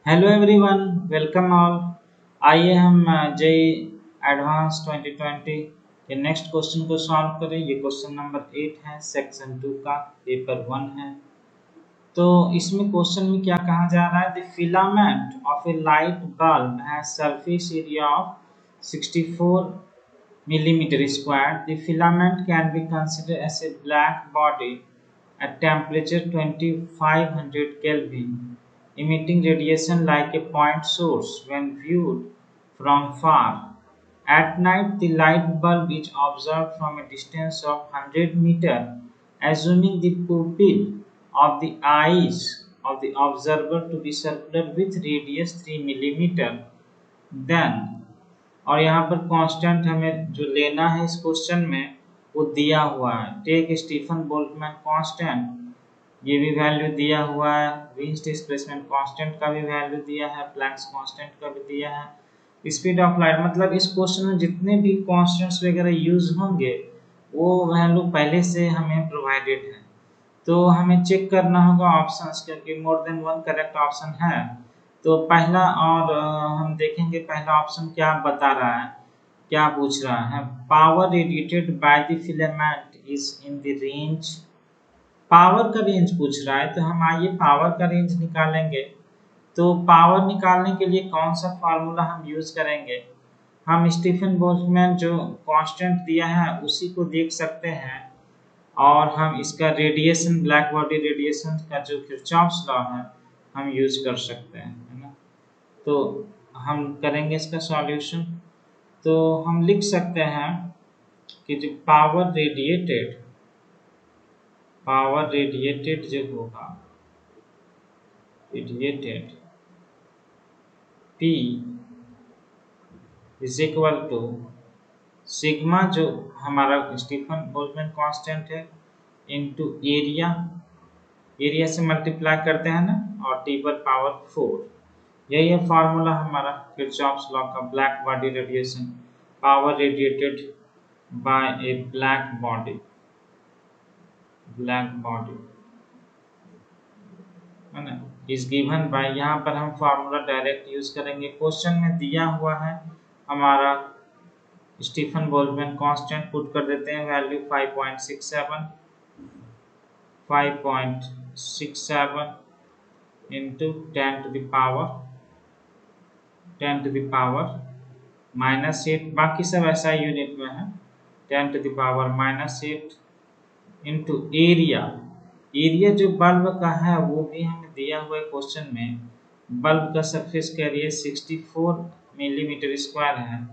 Hello everyone, welcome all. आइए हम JEE advance 2020 के नेक्स्ट क्वेश्चन को सॉल्व करें। ये क्वेश्चन नंबर 8 है, सेक्शन 2 का, पेपर 1 है। तो इसमें क्वेश्चन में क्या कहा जा रहा है? The filament of A light bulb has surface area of 64 millimeter square. The filament can be considered as a black body at temperature 2500 Kelvin, emitting radiation like a point source when viewed from far. At night, the light bulb is observed from a distance of 100 meters, assuming the pupil of the eyes of the observer to be circular with radius 3 millimeter. Then और यहाँ पर constant हमें जो लेना है इस question में वो दिया हुआ है। टेक स्टीफन बोल्टमैन कांस्टेंट, ये भी वैल्यू दिया हुआ है। विंस डिस्प्लेसमेंट कांस्टेंट का भी वैल्यू दिया है, प्लैंक्स कांस्टेंट का भी दिया है। स्पीड ऑफ लाइट, मतलब इस क्वेश्चन में जितने भी कांस्टेंट्स वगैरह यूज होंगे वो वैल्यू पहले से हमें प्रोवाइडेड है। तो हमें चेक करना होगा ऑप्शंस, क्योंकि more than one correct option है। तो पहला और हम देखेंगे पहला ऑप्शन क्या बता रहा है, क्या पूछ रहा है। Power radiated by the filament is in the range. Power का रेंज पूछ रहा है, तो हम आइए पावर का रेंज निकालेंगे। तो पावर निकालने के लिए कौन सा फार्मूला हम यूज करेंगे? हम स्टीफन बोल्ट्जमैन जो कांस्टेंट दिया है उसी को देख सकते हैं, और हम इसका रेडिएशन, ब्लैक बॉडी रेडिएशन का जो किरचॉफ्स लॉ है हम यूज कर सकते हैं, है ना। तो हम करेंगे इसका सॉल्यूशन। तो हम लिख सकते हैं कि जो पावर रेडिएटेड जो होगा, radiated P is equal to sigma, जो हमारा स्टीफन बोल्ट्जमैन कांस्टेंट है, इनटू एरिया। एरिया से मल्टीप्लाई करते हैं ना, और टी पर पावर 4। यही है फार्मूला हमारा किरचॉफ्स लॉ का, black body radiation, power radiated by a black body है ना, इज गिवन बाय। यहाँ पर हम फार्मूला डायरेक्ट यूज करेंगे। क्वेश्चन में दिया हुआ है हमारा स्टीफन बोल्ट्जमैन कांस्टेंट, पुट कर देते हैं value 5.67 into 10 to the power -8। बाकी सब ऐसा यूनिट में है। 10 to the power -8 into area. Area जो बल्ब का है वो भी हमें दिया हुआ है क्वेश्चन में। बल्ब का सरफेस का एरिया 64 मिलीमीटर स्क्वायर है,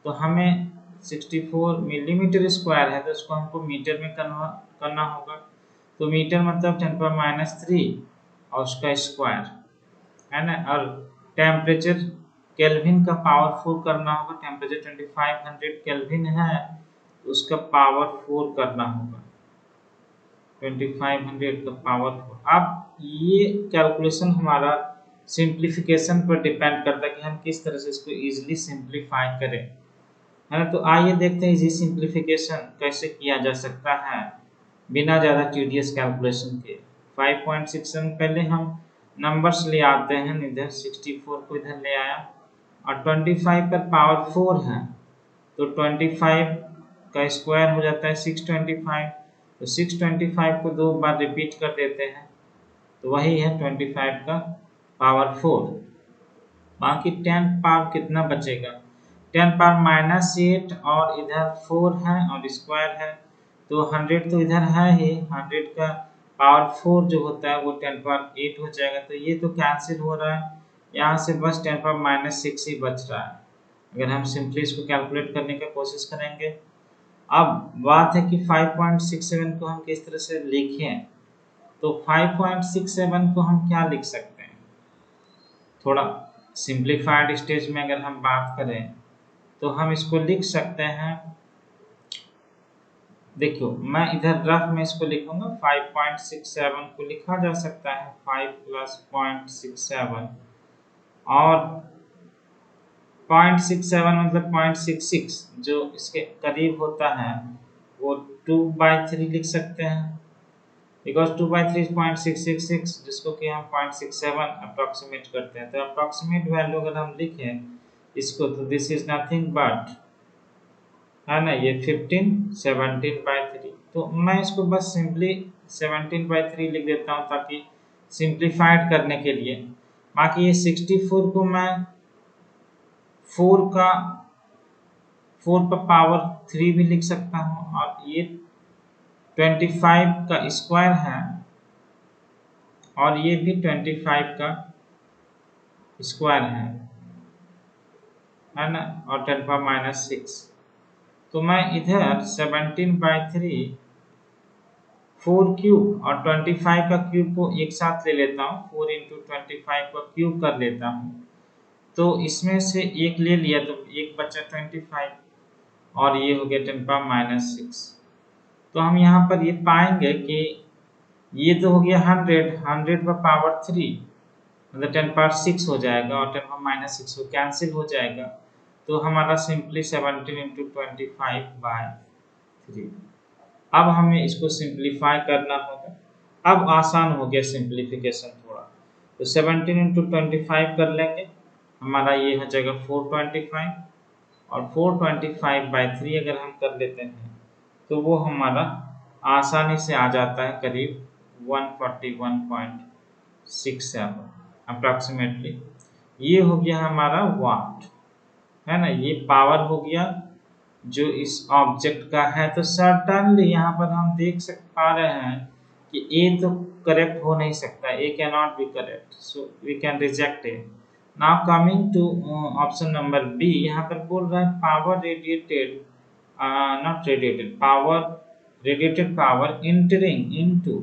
तो हमें 64 मिलीमीटर स्क्वायर है तो उसको हमको मीटर में करना होगा। तो मीटर मतलब 10⁻³ और उसका स्क्वायर, है ना। और टेम्परेचर केल्विन का पावर 4 करना होगा। टेम्परेचर 2500 केल्विन है, तो उसका पावर 4 करना होगा, 2500 का पावर 4। अब ये कैलकुलेशन हमारा सिंप्लीफिकेशन पर डिपेंड करता है कि हम किस तरह से इसको इजीली सिंप्लीफाई करें, है ना। तो आइए देखते हैं इजी सिंप्लीफिकेशन कैसे किया जा सकता है बिना ज़्यादा टीडियस कैलकुलेशन के। 5.67 पहले हम नंबर्स ले आते हैं, इधर 64 को इधर ले आया, और 25 पर पावर 4 है, तो 25 का स्क्वायर हो जाता है 625। तो 625 को 2 बार रिपीट कर देते हैं, तो वही है 25 का पावर 4। बाकी 10 पावर कितना बचेगा? 10 पावर -8 और इधर 4 है और स्क्वायर है, तो 100 तो इधर है ही। 100 का पावर 4 जो होता है वो 10 पावर 8 हो जाएगा, तो ये तो कैंसिल हो रहा है। यहाँ से बस 10 पावर -6 ही बच रहा है अगर हम सिंपली इसको कैलकुलेट करने की कोशिश करेंगे। अब बात है कि 5.67 को हम किस तरह से लिखें। तो 5.67 को हम क्या लिख सकते हैं? थोड़ा सिंप्लीफाइड स्टेज में अगर हम बात करें तो हम इसको लिख सकते हैं। देखियो, मैं इधर रफ में इसको लिखूंगा। 5.67 को लिखा जा सकता है 5 + 0.67, और 0.67 मतलब 0.66 जो इसके करीब होता है वो 2/3 लिख सकते हैं। बिकॉज 2/3 0.666 जिसको कि हम 0.67 अप्रोक्सीमेट करते हैं। तो अप्रोक्सीमेट वैल्यू अगर हम लिखें इसको तो दिस इज नथिंग बट, है ना, ये 15 17/3। तो मैं इसको बस सिंपली 17/3 लिख देता हूँ ताकि सिंप्लीफाइड करने के लिए। बाकी ये 64 को मैं 4 का 4 पर पावर 3 भी लिख सकता हूँ, और ये 25 का स्क्वायर है और ये भी 25 का स्क्वायर है ना, और 10⁻⁻6। तो मैं इधर 17/3 4 क्यूब और 25 का क्यूब को एक साथ ले लेता हूँ, 4 इंटू 25 का क्यूब कर लेता हूँ। तो इसमें से एक ले लिया तो एक बचा 25 और ये हो गया 10⁻⁻6। तो हम यहाँ पर ये पाएंगे कि ये तो हो गया 100 पर पावर 3 मतलब 10⁻6 हो जाएगा और 10⁻⁻6 को कैंसिल हो जाएगा। तो हमारा सिंपली 17 इंटू 25/3। अब हमें इसको सिंप्लीफाई करना होगा। अब आसान हो गया सिंप्लीफिकेशन थोड़ा। तो 17 इंटू 25 कर लेंगे, हमारा ये हो जाएगा 425, और 425/3 अगर हम कर लेते हैं तो वो हमारा आसानी से आ जाता है करीब 141.67 अप्रॉक्सीमेटली। ये हो गया हमारा वाट, है ना, ये पावर हो गया जो इस ऑब्जेक्ट का है। तो सर्टेनली यहाँ पर हम देख पा रहे हैं कि ए तो करेक्ट हो नहीं सकता, A can not be correct, so we can reject A. Now coming to option number B, यहाँ पर बोल रहा है power radiated, not radiated, power radiated power entering into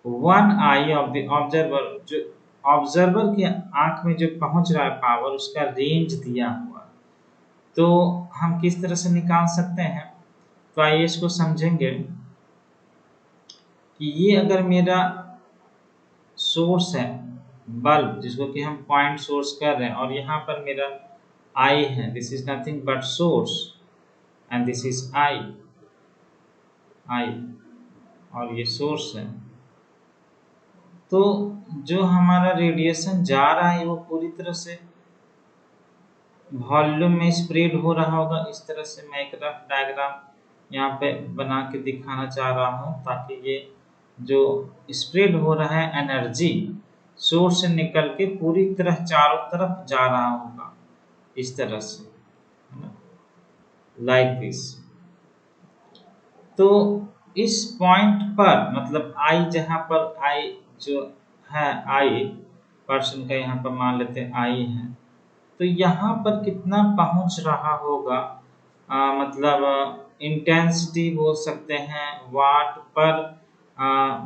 one eye of the observer, जो observer की आंख में जो पहुंच रहा है पावर, उसका रेंज दिया हुआ। तो हम किस तरह से निकाल सकते हैं, तो आइए इसको समझेंगे कि ये अगर मेरा सोर्स है बल्ब, जिसको कि हम पॉइंट सोर्स कर रहे हैं, और यहाँ पर मेरा आई है, this is nothing but source and this is I, और ये सोर्स है। तो जो हमारा रेडिएशन जा रहा है वो पूरी तरह से वॉल्यूम में स्प्रेड हो रहा होगा। इस तरह से मैं एक रफ डायग्राम यहाँ पे बना के दिखाना चाह रहा हूँ, ताकि ये जो स्प्रेड हो रहा है एनर्जी सोर्स से निकल के पूरी तरह चारों तरफ जा रहा होगा, इस तरह से, लाइक दिस। तो इस पॉइंट पर मतलब आई, जहाँ पर आई जो है, आई पर्सन का यहाँ पर मान लेते हैं आई है, तो यहाँ पर कितना पहुंच रहा होगा, मतलब इंटेंसिटी बोल सकते हैं, वाट पर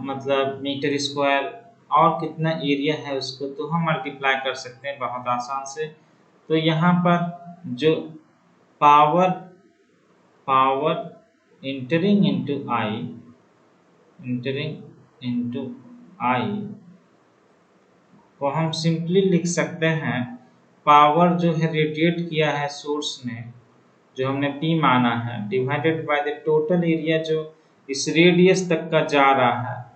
मतलब मीटर स्क्वायर, और कितना एरिया है उसको तो हम मल्टीप्लाई कर सकते हैं बहुत आसान से। तो यहाँ पर जो पावर इंटरिंग इनटू आई को हम सिंपली लिख सकते हैं, पावर जो है रेडिएट किया है सोर्स ने, जो हमने P माना है, divided by the total area जो इस रेडियस तक का जा रहा है,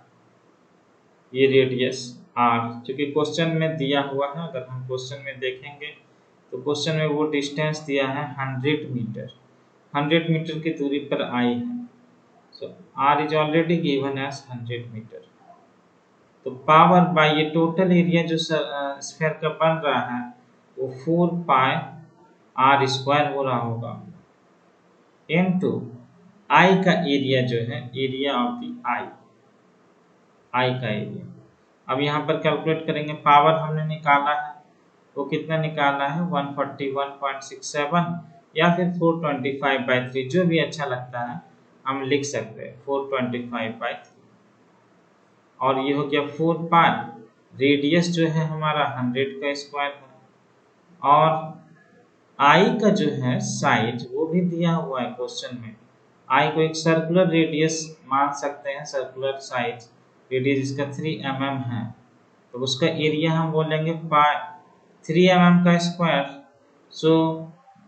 ये रेडियस R, क्योंकि क्वेश्चन में दिया हुआ है। अगर हम क्वेश्चन में देखेंगे तो क्वेश्चन में वो डिस्टेंस दिया है 100 मीटर, 100 मीटर की दूरी पर आई है। So R is already given as 100 metre. तो पावर बाय ये टोटल एरिया जो स्फीयर का बन रहा है वो 4πr² हो रहा होगा, इनटू आई का एरिया जो है, एरिया ऑफ द आई का एरिया। अब यहाँ पर कैलकुलेट करेंगे, पावर हमने निकाला है, वो कितना निकाला है 141.67 या फिर 425/3, जो भी अच्छा लगता है हम लिख सकते हैं 425/3। और ये हो गया 4π, रेडियस जो है हमारा 100 का स्क्वायर है, और आई का जो है साइज वो भी दिया हुआ है क्वेश्चन में। आई को एक सर्कुलर रेडियस मान सकते हैं, सर्कुलर साइज रेडियस इसका 3 mm है, तो उसका एरिया हम बोलेंगे 3 mm का स्क्वायर। सो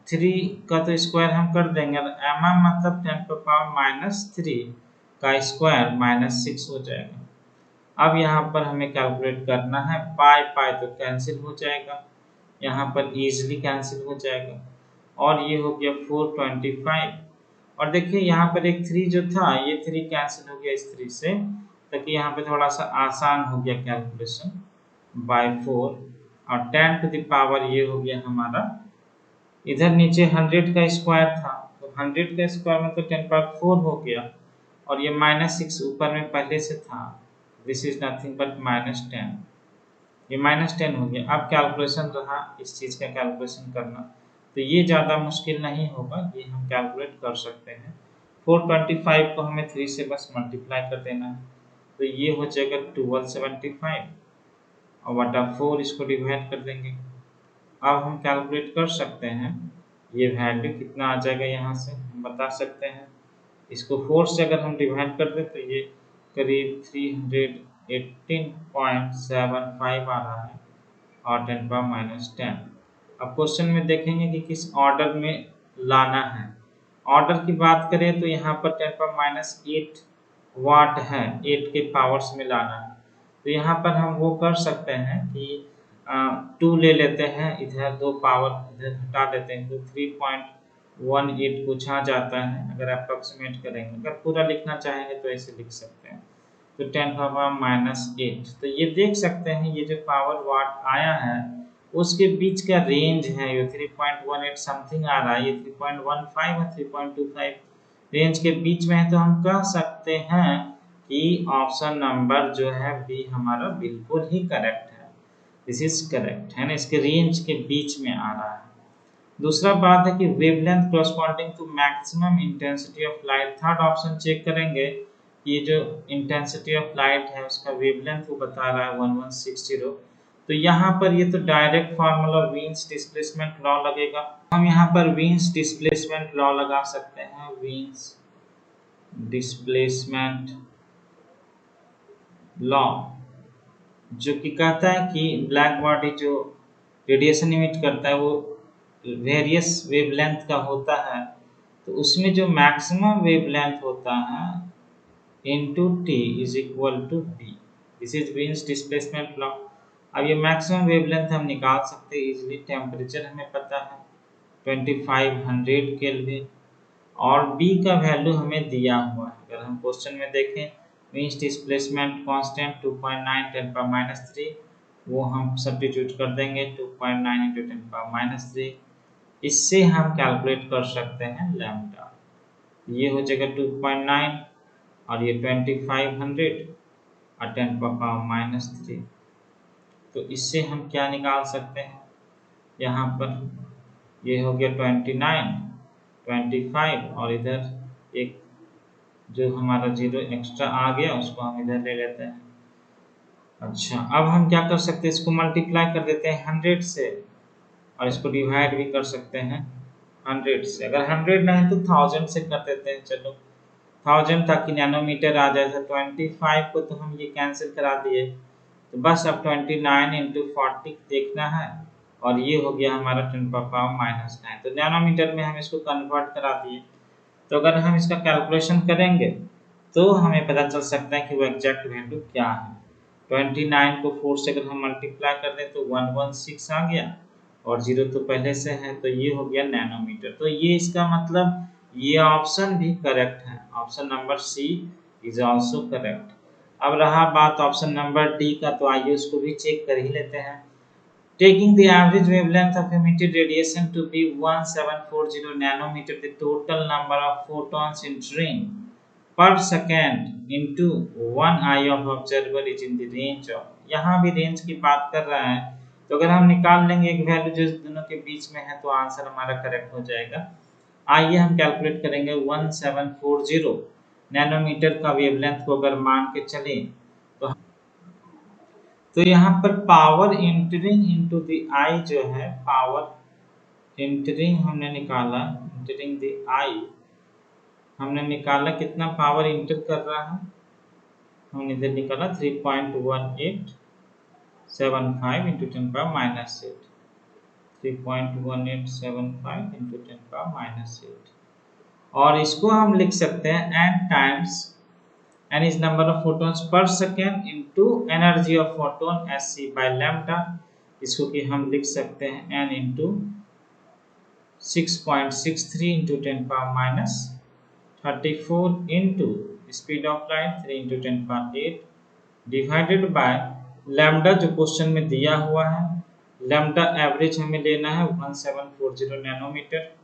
3 का तो स्क्वायर हम कर देंगे, mm मतलब 10⁻³ का स्क्वायर माइनस 6 हो जाएगा। अब यहाँ पर हमें कैलकुलेट करना है पाई पाई तो कैंसिल हो जाएगा, यहाँ पर इजीली कैंसिल हो जाएगा और ये हो गया 425। और देखिए यहाँ पर एक 3 जो था ये 3 कैंसिल हो गया इस 3 से, ताकि यहाँ पे थोड़ा सा आसान हो गया कैलकुलेशन बाय 4। और 10 टू द पावर ये हो गया हमारा, इधर नीचे 100 का स्क्वायर था तो 100 का स्क्वायर में तो 10 पावर 4 हो गया, और ये माइनस 6 ऊपर में पहले से था, this is nothing but minus 10, ये माइनस 10 हो गया। अब कैलकुलेशन रहा इस चीज़ का कैलकुलेशन करना, तो ये ज़्यादा मुश्किल नहीं होगा, ये हम कैलकुलेट कर सकते हैं। 425 को हमें 3 से बस मल्टीप्लाई कर देना है, तो ये हो जाएगा 1275 और बटा 4 इसको डिवाइड कर देंगे। अब हम कैलकुलेट कर सकते हैं ये वैल्यू कितना आ जाएगा, यहाँ से हम बता सकते हैं। इसको 4 से अगर हम डिवाइड कर दें तो ये करीब 318.75 आ रहा है और 10 पावर माइनस 10। अब क्वेश्चन में देखेंगे कि किस ऑर्डर में लाना है। ऑर्डर की बात करें तो यहाँ पर 10 पावर माइनस 8 वाट है, 8 के पावर्स में लाना है, तो यहाँ पर हम वो कर सकते हैं कि 2 ले लेते हैं, इधर 2 पावर इधर हटा देते हैं तो 3.18 कुछ आ जाता है अगर अप्रोक्सीमेट करेंगे। अगर पूरा लिखना चाहेंगे तो ऐसे लिख सकते हैं, तो 10 पावर माइनस 8। तो ये देख सकते हैं ये जो पावर वाट आया है उसके बीच का रेंज है, ये 3.18 समथिंग आ रहा है, ये 3.15 और 3.25 रेंज के बीच में है, तो हम कह सकते हैं कि ऑप्शन नंबर जो है बी हमारा बिल्कुल ही करेक्ट है, दिस इज करेक्ट है ना, इसके रेंज के बीच में आ रहा है। दूसरा बात है कि wavelength corresponding to maximum intensity of light, third option check करेंगे, ये जो इंटेंसिटी ऑफ लाइट है उसका वेवलेंथ वो बता रहा है 1160, तो यहाँ पर ये तो डायरेक्ट फार्मूला वीन्स डिस्प्लेसमेंट लॉ लगेगा, हम यहाँ पर वीन्स डिस्प्लेसमेंट लॉ लगा सकते हैं, वीन्स डिस्प्लेसमेंट लॉ जो कि कहता है कि ब्लैक बॉडी जो रेडिएशन इमिट करता है वो वेरियस वेवलेंथ का होता है, तो उसमें जो मैक्सिमम वेवलेंथ होता है into T is equal to B, this is Wien's displacement law. अब ये मैक्सिमम वेवलेंथ हम निकाल सकते हैं इजीली, टेम्परेचर हमें पता है 2500 केल्विन और बी का वैल्यू हमें दिया हुआ है, अगर हम क्वेश्चन में देखें means displacement constant 2.9 10 power minus 3, वो हम सब्स्टिट्यूट कर देंगे 2.9 इंटू 10 पावर माइनस 3, इससे हम कैलकुलेट कर सकते हैं लैम्डा, ये हो जाएगा 2.9 और ये 2500 और 10 पावर माइनस 3, तो इससे हम क्या निकाल सकते हैं, यहाँ पर ये हो गया 29 25 और इधर एक जो हमारा जीरो एक्स्ट्रा आ गया उसको हम इधर ले लेते हैं। अच्छा अब हम क्या कर सकते हैं, इसको मल्टीप्लाई कर देते हैं 100 से और इसको डिवाइड भी कर सकते हैं 100 से, अगर 100 नहीं तो 1000 से कर देते हैं, चलो 1000 ताकि नैनोमीटर आ जाए, तो 25 को तो हम ये कैंसिल करा दिए, तो बस अब 29 इंटू 40 देखना है और ये हो गया हमारा 10 पावर माइनस 9, तो नैनोमीटर में हम इसको कन्वर्ट करा दिए, तो अगर हम इसका कैलकुलेशन करेंगे तो हमें पता चल सकता है कि वो एग्जैक्ट वैल्यू क्या है। 29 को 4 से अगर हम मल्टीप्लाई कर दें तो 116 आ गया और 0 तो पहले से है, तो ये हो गया नैनोमीटर, तो ये इसका मतलब ये ऑप्शन भी करेक्ट है, option number C is also correct. अब रहा बात ऑप्शन नंबर डी का, तो आइए उसको भी चेक कर ही लेते हैं। Taking the average wavelength of emitted radiation to be 1740 nanometer, the total number of photons entering per second into one eye of observer is in the range of, यहाँ भी रेंज की बात कर रहा है, तो अगर हम निकाल लेंगे एक वैल्यू जो दोनों के बीच में है तो आंसर हमारा करेक्ट हो जाएगा। आइए हम कैलकुलेट करेंगे 1740 नैनोमीटर का वेवलेंथ को अगर मान के चलें तो यहाँ पर पावर इंटरिंग इनटू द आई जो है, पावर इंटरिंग हमने निकाला, इंटरिंग द आई हमने निकाला, कितना पावर इंटर कर रहा है, हमने इधर निकाला 3.1875 into 10 power minus 8, 3.1875 into 10 power minus 8, और इसको हम लिख सकते हैं n times n is number of photons per second into energy of photon sc by lambda। इसको कि हम लिख सकते हैं n into 6.63 into 10 power minus 34 into speed of light 3 into 10 power 8 divided by lambda जो क्वेश्चन में दिया हुआ है। लैम्डा एवरेज हमें लेना है 1740 नैनोमीटर,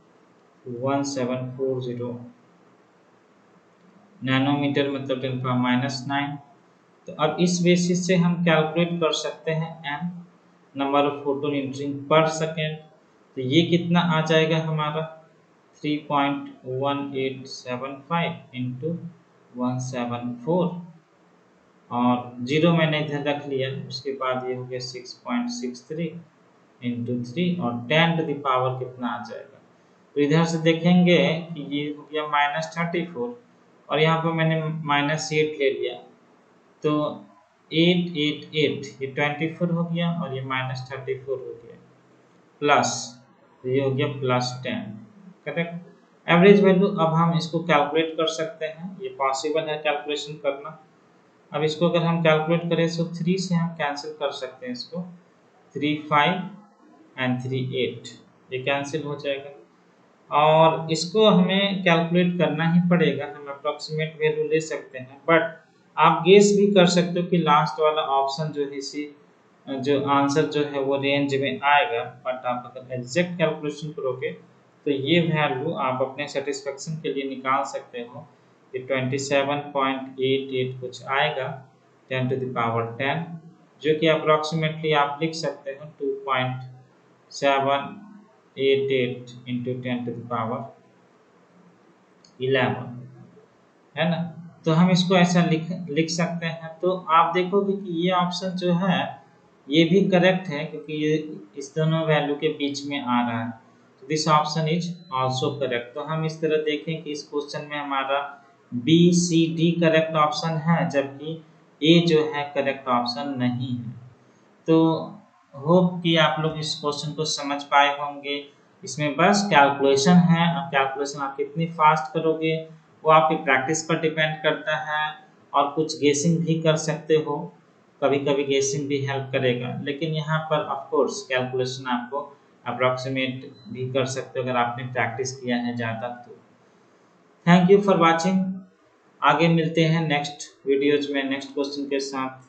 1740 नैनोमीटर मतलब 10 पावर माइनस 9। तो अब इस बेसिस से हम कैलकुलेट कर सकते हैं n number of photon entering पर सेकेंड। तो ये कितना आ जाएगा हमारा 3.1875 इंटू 174 और जीरो मैंने इधर रख लिया। उसके बाद ये हो गया 6.63 इंटू 3 और 10 टू द पावर कितना आ जाएगा। तो इधर से देखेंगे कि ये हो गया -34 और यहाँ पर मैंने -8 ले लिया तो 888 ये 24 हो गया और ये -34 हो गया प्लस ये हो गया +10 करेक्ट। एवरेज वैल्यू अब हम इसको कैलकुलेट कर सकते हैं, ये पॉसिबल है कैलकुलेशन करना। अब इसको अगर हम कैलकुलेट करें तो 3 से हम कैंसिल कर सकते हैं इसको, 3 5 एंड 3 8 ये कैंसिल हो जाएगा और इसको हमें कैलकुलेट करना ही पड़ेगा। हम अप्रॉक्सीमेट वैल्यू ले सकते हैं बट आप गेस भी कर सकते हो कि लास्ट वाला ऑप्शन जो है इसी जो आंसर जो है वो रेंज में आएगा। बट आप अगर एग्जैक्ट कैलकुलेशन करोगे तो ये वैल्यू आप अपने सेटिस्फेक्शन के लिए निकाल सकते हो कि 27.88 कुछ आएगा 10 टू द पावर 10 जो कि अप्रॉक्सीमेटली आप लिख सकते हो 2.788 इंटू 10 टू द पावर 11 है ना। तो हम इसको ऐसा लिख सकते हैं। तो आप देखोगे कि ये ऑप्शन जो है ये भी करेक्ट है क्योंकि ये इस दोनों वैल्यू के बीच में आ रहा है। तो this option is also correct. तो हम इस तरह देखें कि इस क्वेश्चन में हमारा B C D correct option है जबकि ए जो है करेक्ट ऑप्शन नहीं है। तो होप कि आप लोग इस क्वेश्चन को समझ पाए होंगे। इसमें बस कैलकुलेशन है, अब कैलकुलेशन आप कितनी फास्ट करोगे वो आपकी प्रैक्टिस पर डिपेंड करता है और कुछ गेसिंग भी कर सकते हो, कभी कभी गेसिंग भी हेल्प करेगा। लेकिन यहाँ पर ऑफ कोर्स कैलकुलेशन आपको अप्रॉक्सीमेट भी कर सकते हो अगर आपने प्रैक्टिस किया है ज़्यादा तो। Thank you for watching. आगे मिलते हैं नेक्स्ट वीडियोज में नेक्स्ट क्वेश्चन के साथ।